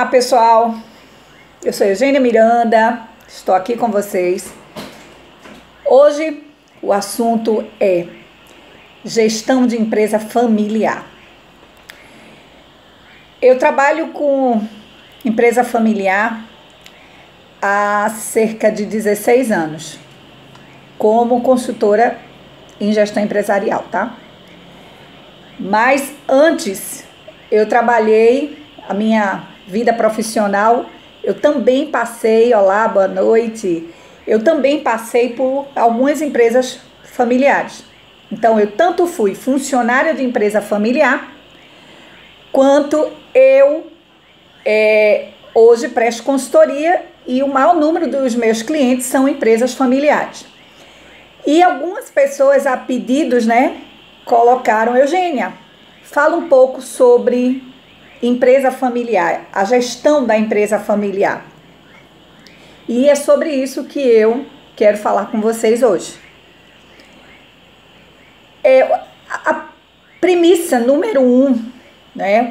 Olá pessoal, eu sou Eugênia Miranda, estou aqui com vocês. Hoje o assunto é gestão de empresa familiar. Eu trabalho com empresa familiar há cerca de 16 anos, como consultora em gestão empresarial, tá? Mas antes eu trabalhei a minha vida profissional, eu também passei, olá, boa noite, eu também passei por algumas empresas familiares. Então, eu tanto fui funcionária de empresa familiar, quanto eu hoje presto consultoria e o maior número dos meus clientes são empresas familiares. E algumas pessoas a pedidos, colocaram, Eugênia, fala um pouco sobre empresa familiar, a gestão da empresa familiar. E é sobre isso que eu quero falar com vocês hoje. A premissa número 1,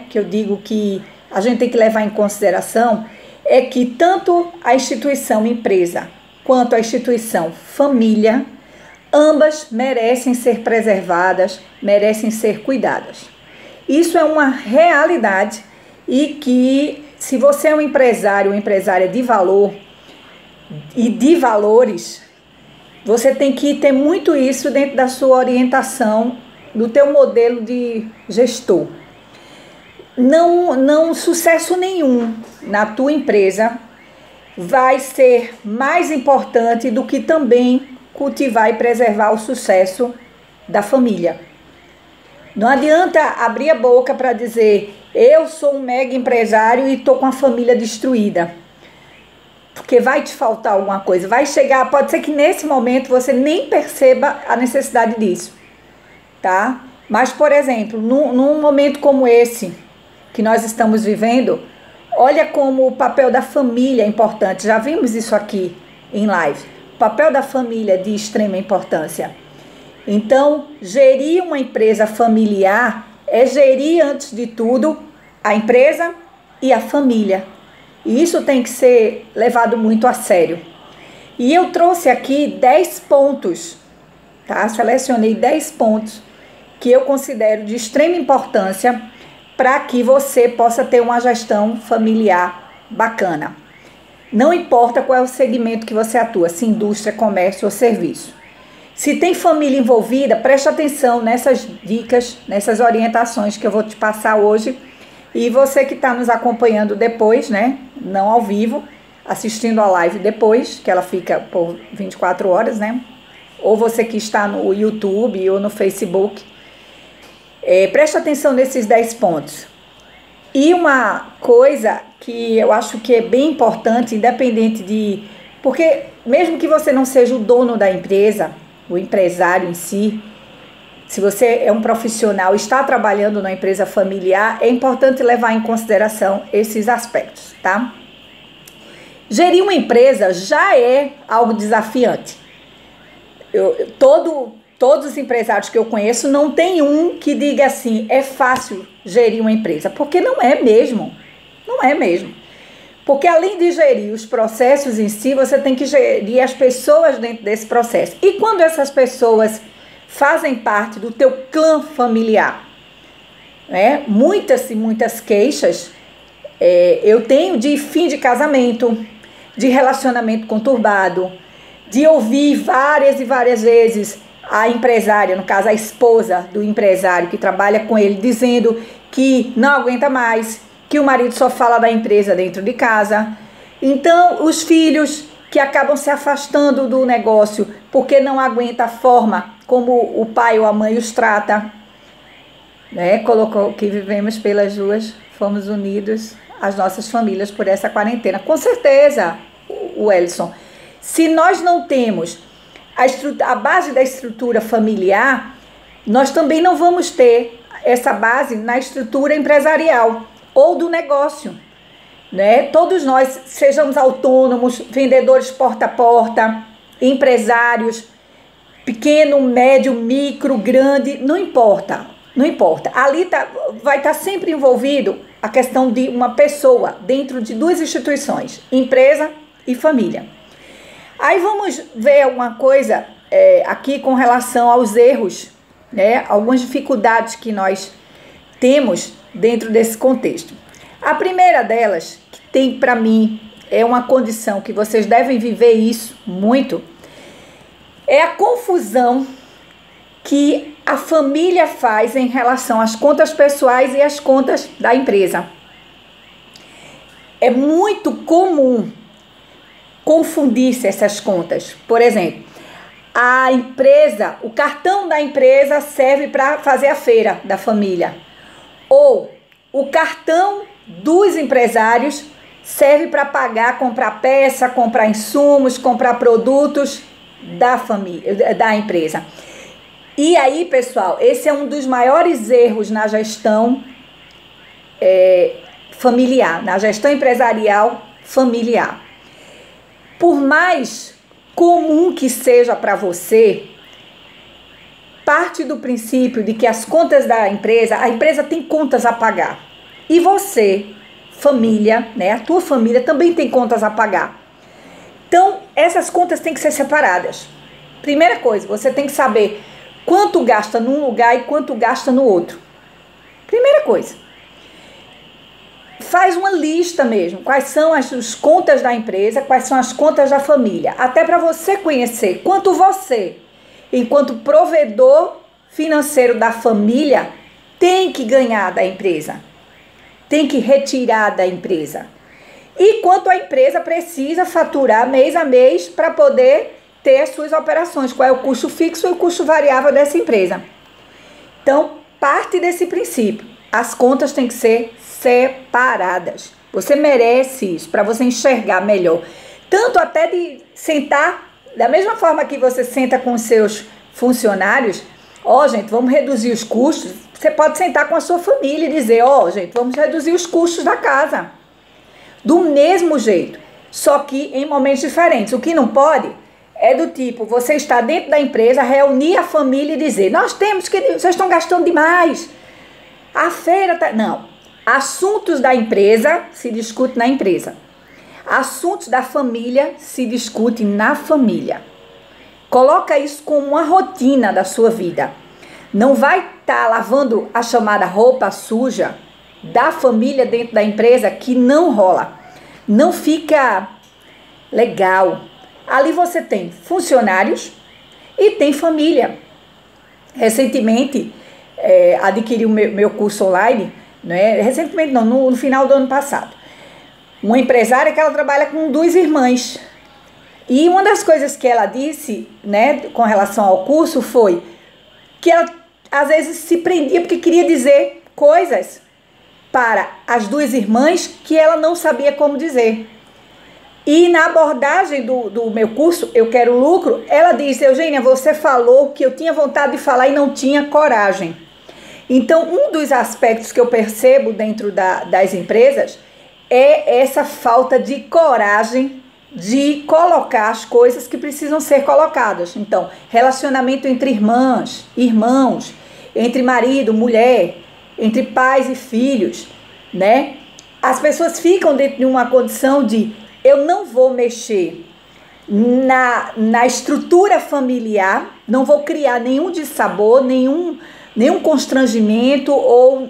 que eu digo que a gente tem que levar em consideração, é que tanto a instituição empresa quanto a instituição família, ambas merecem ser preservadas, merecem ser cuidadas. Isso é uma realidade e que, se você é um empresário ou empresária de valor e de valores, você tem que ter muito isso dentro da sua orientação, do teu modelo de gestor. Não sucesso nenhum na tua empresa vai ser mais importante do que também cultivar e preservar o sucesso da família. Não adianta abrir a boca para dizer, eu sou um mega empresário e estou com a família destruída. Porque vai te faltar alguma coisa, vai chegar, pode ser que nesse momento você nem perceba a necessidade disso, tá? Mas, por exemplo, num momento como esse que nós estamos vivendo, olha como o papel da família é importante, já vimos isso aqui em live, o papel da família é de extrema importância. Então, gerir uma empresa familiar é gerir, antes de tudo, a empresa e a família. E isso tem que ser levado muito a sério. E eu trouxe aqui 10 pontos, tá? Selecionei 10 pontos que eu considero de extrema importância para que você possa ter uma gestão familiar bacana. Não importa qual é o segmento que você atua, se indústria, comércio ou serviço. Se tem família envolvida, preste atenção nessas dicas, nessas orientações que eu vou te passar hoje. E você que está nos acompanhando depois, não ao vivo, assistindo a live depois, que ela fica por 24 horas, ou você que está no YouTube ou no Facebook, preste atenção nesses 10 pontos. E uma coisa que eu acho que é bem importante, independente de... Porque mesmo que você não seja o dono da empresa, o empresário em si, se você é um profissional e está trabalhando na empresa familiar, é importante levar em consideração esses aspectos, tá? Gerir uma empresa já é algo desafiante. Todos os empresários que eu conheço, não tem um que diga assim, é fácil gerir uma empresa, porque não é mesmo, não é mesmo. Porque além de gerir os processos em si, você tem que gerir as pessoas dentro desse processo. E quando essas pessoas fazem parte do teu clã familiar, muitas queixas eu tenho de fim de casamento, de relacionamento conturbado, de ouvir várias e várias vezes a empresária, no caso a esposa do empresário que trabalha com ele, dizendo que não aguenta mais, que o marido só fala da empresa dentro de casa. Então, os filhos que acabam se afastando do negócio porque não aguenta a forma como o pai ou a mãe os trata. Colocou que vivemos pelas ruas, fomos unidos às nossas famílias por essa quarentena. Com certeza, o Elson, se nós não temos a base da estrutura familiar, nós também não vamos ter essa base na estrutura empresarial ou do negócio, Todos nós, sejamos autônomos, vendedores porta a porta, empresários, pequeno, médio, micro, grande, não importa. Ali vai estar sempre envolvido a questão de uma pessoa dentro de duas instituições, empresa e família. Aí vamos ver uma coisa aqui com relação aos erros, né? Algumas dificuldades que nós temos dentro desse contexto. A primeira delas, que tem para mim, é uma condição que vocês devem viver isso muito, é a confusão que a família faz em relação às contas pessoais e às contas da empresa. É muito comum confundir-se essas contas. Por exemplo, a empresa, o cartão da empresa serve para fazer a feira da família. Ou o cartão dos empresários serve para pagar, comprar peça, comprar insumos, comprar produtos da família, da empresa. E aí, pessoal, esse é um dos maiores erros na gestão familiar, na gestão empresarial familiar. Por mais comum que seja para você, parte do princípio de que as contas da empresa, a empresa tem contas a pagar. E você, família, né, a tua família também tem contas a pagar. Então, essas contas têm que ser separadas. Primeira coisa, você tem que saber quanto gasta num lugar e quanto gasta no outro. Primeira coisa. Faz uma lista mesmo, quais são as contas da empresa, quais são as contas da família. Até para você conhecer quanto você, enquanto provedor financeiro da família, tem que ganhar da empresa. Tem que retirar da empresa. E quanto a empresa precisa faturar mês a mês para poder ter as suas operações, qual é o custo fixo e o custo variável dessa empresa. Então, parte desse princípio. As contas têm que ser separadas. Você merece isso, para você enxergar melhor. Tanto até de sentar, da mesma forma que você senta com os seus funcionários, gente, vamos reduzir os custos. Você pode sentar com a sua família e dizer, gente, vamos reduzir os custos da casa. Do mesmo jeito, só que em momentos diferentes. O que não pode é do tipo, você está dentro da empresa, reunir a família e dizer, vocês estão gastando demais. A feira tá... Não. Assuntos da empresa se discute na empresa. Assuntos da família se discute na família. Coloca isso como uma rotina da sua vida. Não vai estar lavando a chamada roupa suja da família dentro da empresa, que não rola. Não fica legal. Ali você tem funcionários e tem família. Recentemente, adquiri o meu curso online, né? Recentemente não, no final do ano passado. Uma empresária que ela trabalha com 2 irmãs. E uma das coisas que ela disse, né, com relação ao curso foi que ela às vezes se prendia porque queria dizer coisas para as 2 irmãs que ela não sabia como dizer. E na abordagem do meu curso, Eu Quero Lucro, ela disse, Eugênia, você falou que eu tinha vontade de falar e não tinha coragem. Então, um dos aspectos que eu percebo dentro das empresas é essa falta de coragem de colocar as coisas que precisam ser colocadas. Então, relacionamento entre irmãs, irmãos, entre marido, mulher, entre pais e filhos, né? As pessoas ficam dentro de uma condição de eu não vou mexer na estrutura familiar, não vou criar nenhum dissabor, nenhum constrangimento ou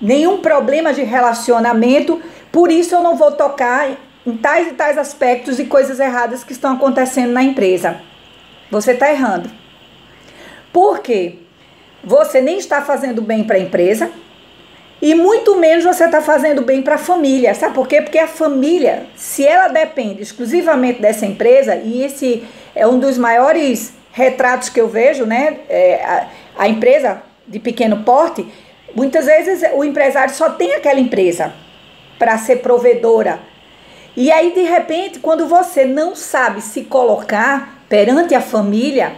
nenhum problema de relacionamento, por isso eu não vou tocar em tais e tais aspectos e coisas erradas que estão acontecendo na empresa. Você está errando. Por quê? Você nem está fazendo bem para a empresa e muito menos você está fazendo bem para a família. Sabe por quê? Porque a família, se ela depende exclusivamente dessa empresa, e esse é um dos maiores retratos que eu vejo, né? A empresa de pequeno porte, muitas vezes o empresário só tem aquela empresa para ser provedora. E aí, de repente, quando você não sabe se colocar perante a família,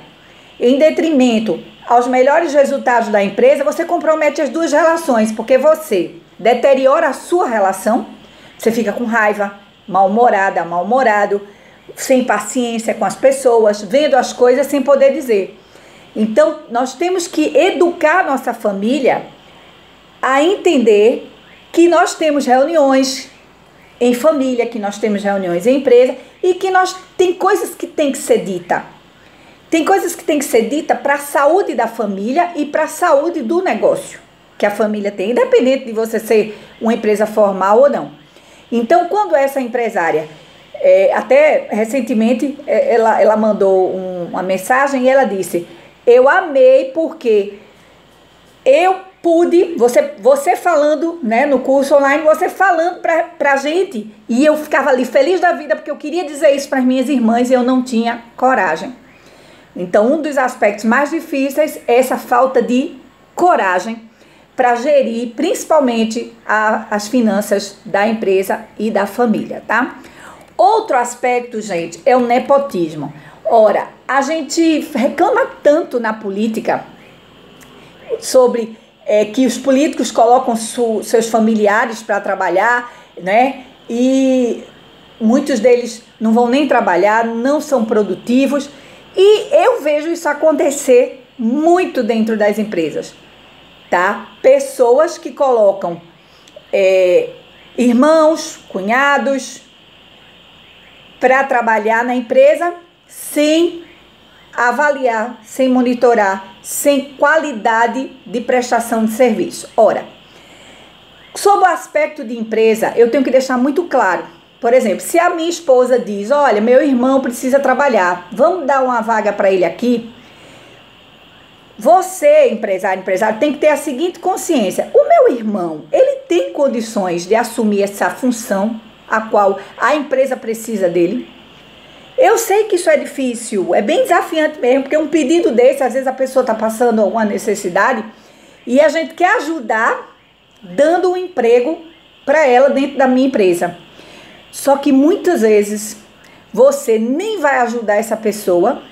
em detrimento aos melhores resultados da empresa, você compromete as 2 relações, porque você deteriora a sua relação, você fica com raiva, mal-humorada, mal-humorado, sem paciência com as pessoas, vendo as coisas sem poder dizer. Então, nós temos que educar nossa família a entender que nós temos reuniões em família, que nós temos reuniões em empresa e que tem coisas que tem que ser dita. Tem coisas que tem que ser dita para a saúde da família e para a saúde do negócio que a família tem, independente de você ser uma empresa formal ou não. Então, quando essa empresária, até recentemente, ela mandou uma mensagem e ela disse: eu amei porque eu pude, você falando, né, no curso online, você falando pra gente, e eu ficava ali feliz da vida porque eu queria dizer isso para as minhas irmãs e eu não tinha coragem. Então, um dos aspectos mais difíceis é essa falta de coragem para gerir principalmente as finanças da empresa e da família, tá? Outro aspecto, gente, é o nepotismo. Ora, a gente reclama tanto na política sobre que os políticos colocam seus familiares para trabalhar, né? E muitos deles não vão nem trabalhar, não são produtivos. E eu vejo isso acontecer muito dentro das empresas, tá? Pessoas que colocam irmãos, cunhados para trabalhar na empresa sem avaliar, sem monitorar, sem qualidade de prestação de serviço. Ora, sob o aspecto de empresa, eu tenho que deixar muito claro. Por exemplo, se a minha esposa diz: olha, meu irmão precisa trabalhar, vamos dar uma vaga para ele aqui. Você, empresário, tem que ter a seguinte consciência: o meu irmão, ele tem condições de assumir essa função a qual a empresa precisa dele? Eu sei que isso é difícil, é bem desafiante mesmo, porque um pedido desse, às vezes a pessoa está passando alguma necessidade e a gente quer ajudar dando um emprego para ela dentro da minha empresa. Só que muitas vezes você nem vai ajudar essa pessoa,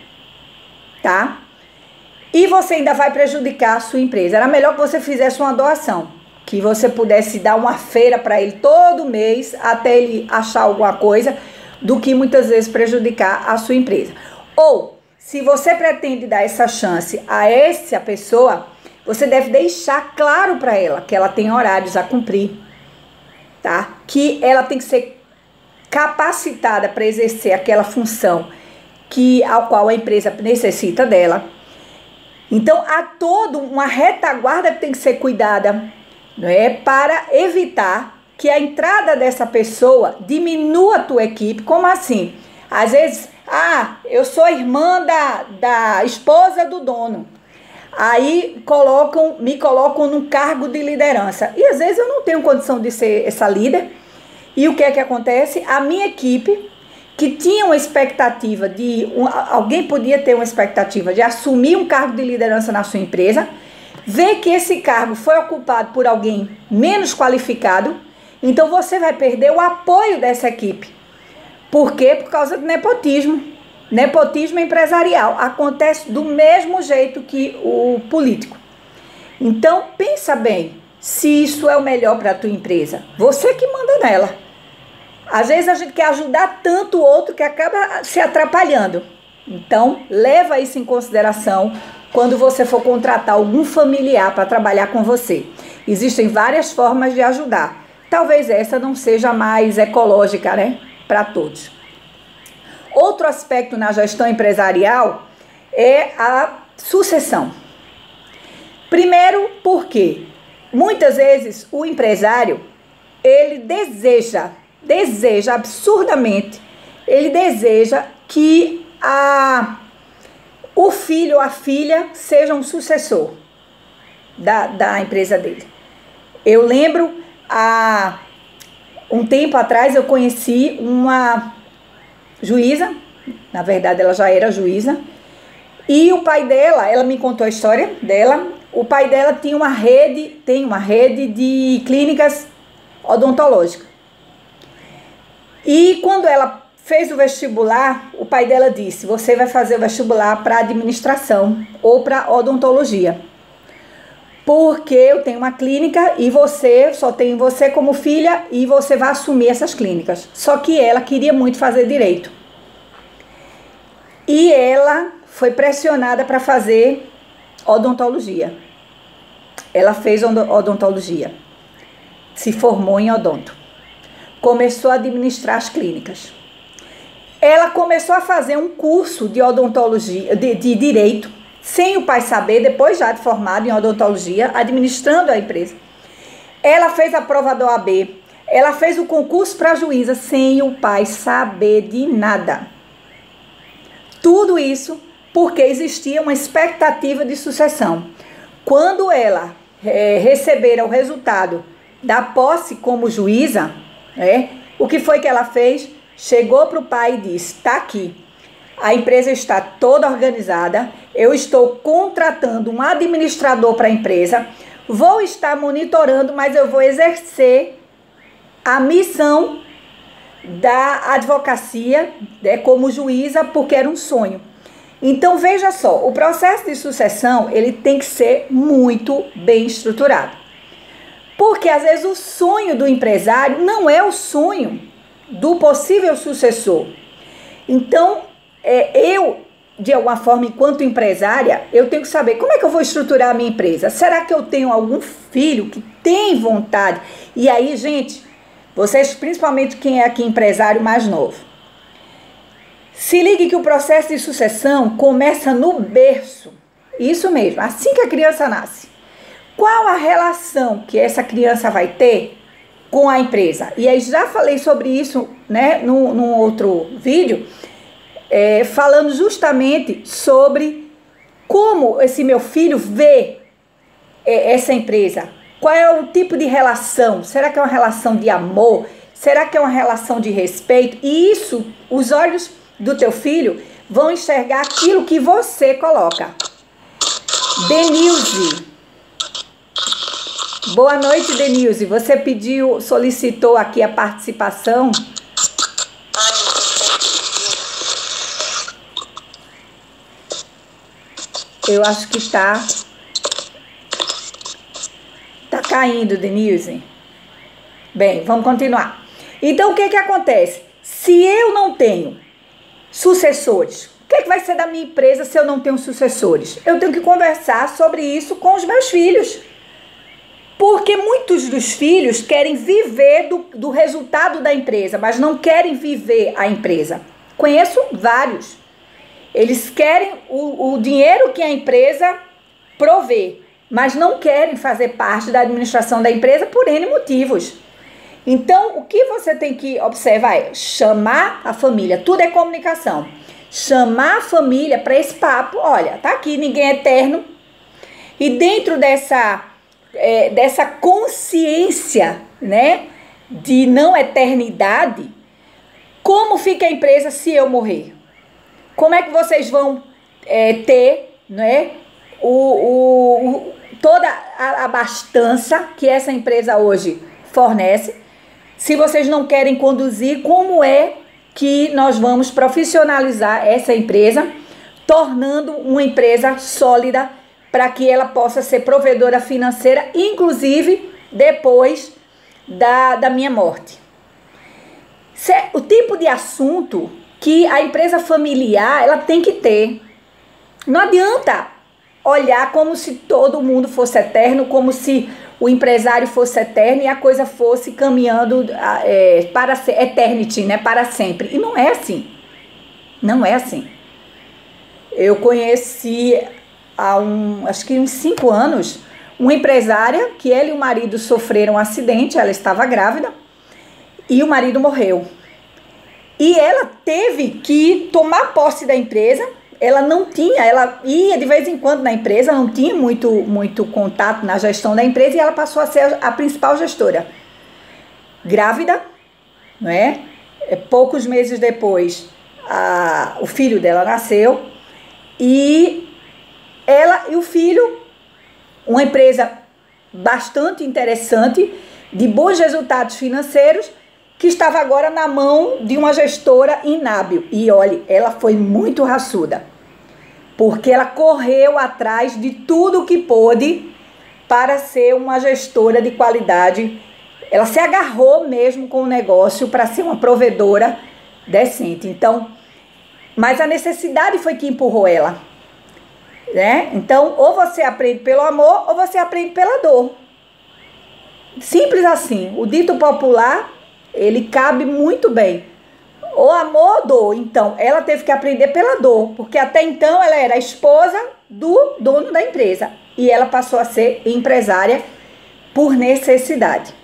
tá? E você ainda vai prejudicar a sua empresa. Era melhor que você fizesse uma doação, que você pudesse dar uma feira para ele todo mês até ele achar alguma coisa, do que muitas vezes prejudicar a sua empresa. Ou, se você pretende dar essa chance a essa pessoa, você deve deixar claro para ela que ela tem horários a cumprir, tá? Que ela tem que ser capacitada para exercer aquela função ao qual a empresa necessita dela. Então, há toda uma retaguarda que tem que ser cuidada, né, para evitar que a entrada dessa pessoa diminua a tua equipe. Como assim? Às vezes, eu sou irmã da esposa do dono. Aí me colocam num cargo de liderança. E às vezes eu não tenho condição de ser essa líder. E o que é que acontece? A minha equipe, que tinha uma expectativa alguém podia ter uma expectativa de assumir um cargo de liderança na sua empresa, vê que esse cargo foi ocupado por alguém menos qualificado. Então você vai perder o apoio dessa equipe. Por quê? Por causa do nepotismo. Nepotismo empresarial. Acontece do mesmo jeito que o político. Então, pensa bem se isso é o melhor para a tua empresa. Você que manda nela. Às vezes a gente quer ajudar tanto o outro que acaba se atrapalhando. Então, leva isso em consideração quando você for contratar algum familiar para trabalhar com você. Existem várias formas de ajudar. Talvez essa não seja mais ecológica, né, para todos. Outro aspecto na gestão empresarial é a sucessão. Primeiro, porque muitas vezes o empresário, ele deseja absurdamente, ele deseja que o filho ou a filha seja um sucessor da empresa dele. Eu lembro, há um tempo atrás, eu conheci uma juíza, na verdade ela já era juíza, e o pai dela, ela me contou a história dela, o pai dela tem uma rede de clínicas odontológicas. E quando ela fez o vestibular, o pai dela disse: você vai fazer o vestibular para administração ou para odontologia. Porque eu tenho uma clínica e só tenho você como filha e você vai assumir essas clínicas. Só que ela queria muito fazer direito. E ela foi pressionada para fazer odontologia. Ela fez odontologia. se formou em odonto. Começou a administrar as clínicas. Ela começou a fazer um curso de odontologia, de direito, sem o pai saber, depois já de formado em odontologia, administrando a empresa. Ela fez a prova da OAB, ela fez o concurso para juíza, sem o pai saber de nada. Tudo isso porque existia uma expectativa de sucessão. Quando ela receber o resultado da posse como juíza, o que foi que ela fez? Chegou para o pai e disse: está aqui, a empresa está toda organizada, eu estou contratando um administrador para a empresa, vou estar monitorando, mas eu vou exercer a missão da advocacia, como juíza, porque era um sonho. Então veja só, o processo de sucessão ele tem que ser muito bem estruturado. Porque às vezes o sonho do empresário não é o sonho do possível sucessor. Então, eu, de alguma forma, enquanto empresária, eu tenho que saber como é que eu vou estruturar a minha empresa. Será que eu tenho algum filho que tem vontade? E aí, gente, vocês, principalmente quem é aqui empresário mais novo, se ligue que o processo de sucessão começa no berço. Isso mesmo, assim que a criança nasce. Qual a relação que essa criança vai ter com a empresa? E aí já falei sobre isso, né, num outro vídeo, falando justamente sobre como esse meu filho vê essa empresa. Qual é o tipo de relação? Será que é uma relação de amor? Será que é uma relação de respeito? E isso, os olhos do teu filho vão enxergar aquilo que você coloca. Denilze. Boa noite, Denilze. Você solicitou aqui a participação. Eu acho que tá caindo, Denilze. Bem, vamos continuar. Então, o que acontece? Se eu não tenho sucessores, o que vai ser da minha empresa se eu não tenho sucessores? Eu tenho que conversar sobre isso com os meus filhos. Porque muitos dos filhos querem viver do resultado da empresa, mas não querem viver a empresa. Conheço vários. Eles querem o dinheiro que a empresa provê, mas não querem fazer parte da administração da empresa por N motivos. Então, o que você tem que observar é chamar a família, tudo é comunicação. Chamar a família para esse papo. Olha, tá aqui, ninguém é eterno. E dentro dessa consciência, né, de não eternidade, como fica a empresa se eu morrer? Como é que vocês vão ter, né, toda a abastança que essa empresa hoje fornece, se vocês não querem conduzir? Como é que nós vamos profissionalizar essa empresa, tornando uma empresa sólida para que ela possa ser provedora financeira, inclusive depois da minha morte? O tipo de assunto que a empresa familiar ela tem que ter. Não adianta olhar como se todo mundo fosse eterno, como se o empresário fosse eterno e a coisa fosse caminhando para eternity, né, para sempre. E não é assim. Não é assim. Eu conheci acho que uns 5 anos, uma empresária que ela e o marido sofreram um acidente, ela estava grávida e o marido morreu. E ela teve que tomar posse da empresa. Ela ia de vez em quando na empresa, não tinha muito contato na gestão da empresa e ela passou a ser a principal gestora. Grávida, não é? Poucos meses depois, o filho dela nasceu e ela e o filho, uma empresa bastante interessante, de bons resultados financeiros, que estava agora na mão de uma gestora inábil. E olha, ela foi muito raçuda, porque ela correu atrás de tudo que pôde para ser uma gestora de qualidade. Ela se agarrou mesmo com o negócio para ser uma provedora decente. Então, mas a necessidade foi que empurrou ela, né? Então, ou você aprende pelo amor ou você aprende pela dor. Simples assim. O dito popular, ele cabe muito bem. Ou amor ou dor. Então, ela teve que aprender pela dor, porque até então ela era a esposa do dono da empresa. E ela passou a ser empresária por necessidade.